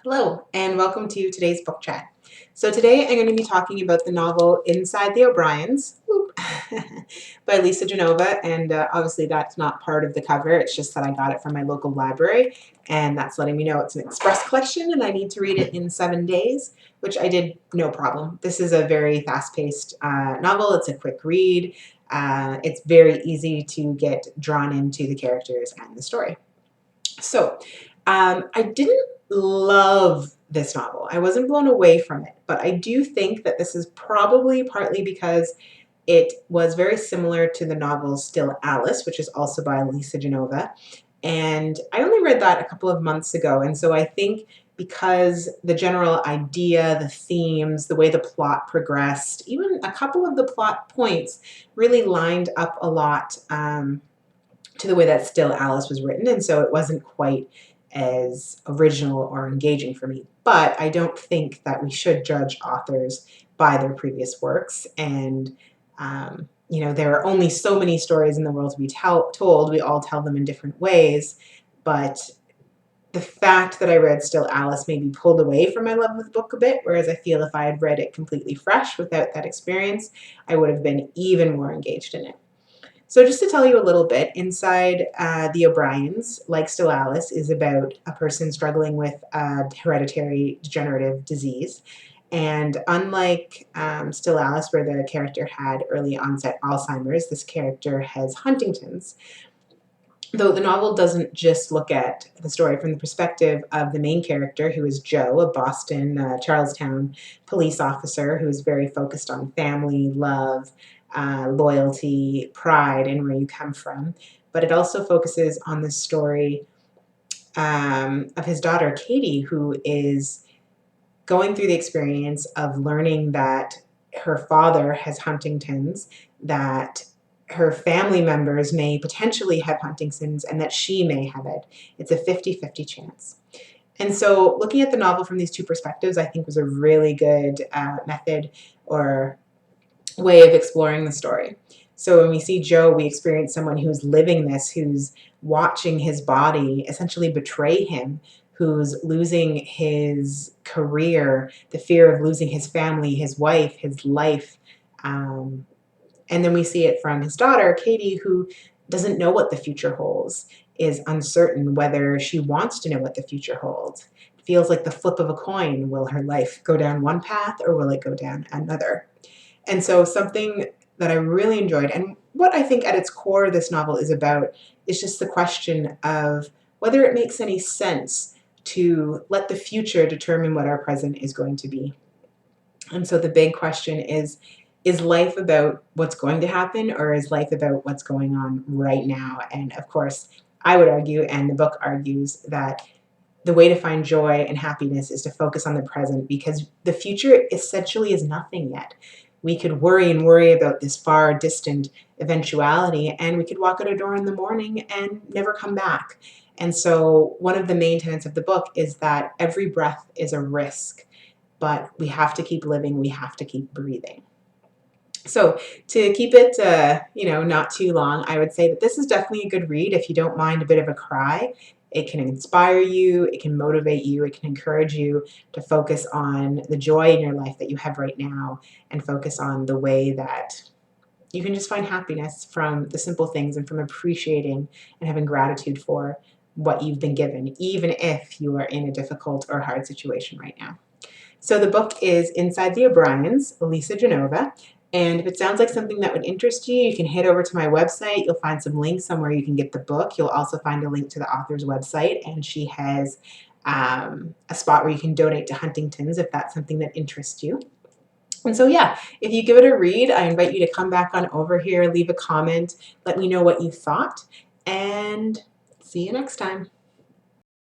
Hello, and welcome to today's book chat. So today I'm going to be talking about the novel Inside the O'Briens by Lisa Genova, and obviously that's not part of the cover, it's just that I got it from my local library, and that's letting me know it's an express collection and I need to read it in 7 days, which I did no problem. This is a very fast-paced novel, it's a quick read, it's very easy to get drawn into the characters and the story. So, I didn't love this novel. I wasn't blown away from it, but I do think that this is probably partly because it was very similar to the novel Still Alice, which is also by Lisa Genova. And I only read that a couple of months ago. And so I think because the general idea, the themes, the way the plot progressed, even a couple of the plot points really lined up a lot to the way that Still Alice was written, and so it wasn't quite as original or engaging for me. But I don't think that we should judge authors by their previous works, and there are only so many stories in the world to be told. We all tell them in different ways, but the fact that I read Still Alice maybe pulled away from my love of the book a bit, whereas I feel if I had read it completely fresh without that experience, I would have been even more engaged in it. So just to tell you a little bit, Inside the O'Briens, like Still Alice, is about a person struggling with a hereditary degenerative disease. And unlike Still Alice, where the character had early onset Alzheimer's, this character has Huntington's. Though the novel doesn't just look at the story from the perspective of the main character, who is Joe, a Boston, Charlestown police officer who is very focused on family, love, loyalty, pride, and where you come from. But it also focuses on the story of his daughter, Katie, who is going through the experience of learning that her father has Huntington's, that her family members may potentially have Huntington's, and that she may have it. It's a 50-50 chance. And so looking at the novel from these two perspectives, I think was a really good method or way of exploring the story. So when we see Joe, we experience someone who's living this, who's watching his body essentially betray him, who's losing his career, the fear of losing his family, his wife, his life. And then we see it from his daughter, Katie, who doesn't know what the future holds, is uncertain whether she wants to know what the future holds. It feels like the flip of a coin. Will her life go down one path or will it go down another? And so something that I really enjoyed, and what I think at its core this novel is about, is just the question of whether it makes any sense to let the future determine what our present is going to be. And so the big question is life about what's going to happen, or is life about what's going on right now? And of course, I would argue, and the book argues, that the way to find joy and happiness is to focus on the present, because the future essentially is nothing yet. We could worry and worry about this far distant eventuality, and we could walk out a door in the morning and never come back. And so one of the main tenets of the book is that every breath is a risk, but we have to keep living, we have to keep breathing. So to keep it, not too long, I would say that this is definitely a good read if you don't mind a bit of a cry. It can inspire you, it can motivate you, it can encourage you to focus on the joy in your life that you have right now, and focus on the way that you can just find happiness from the simple things and from appreciating and having gratitude for what you've been given, even if you are in a difficult or hard situation right now. So the book is Inside the O'Briens, Lisa Genova. And if it sounds like something that would interest you, you can head over to my website. You'll find some links somewhere you can get the book. You'll also find a link to the author's website, and she has a spot where you can donate to Huntington's if that's something that interests you. And so, yeah, if you give it a read, I invite you to come back on over here, leave a comment, let me know what you thought, and see you next time.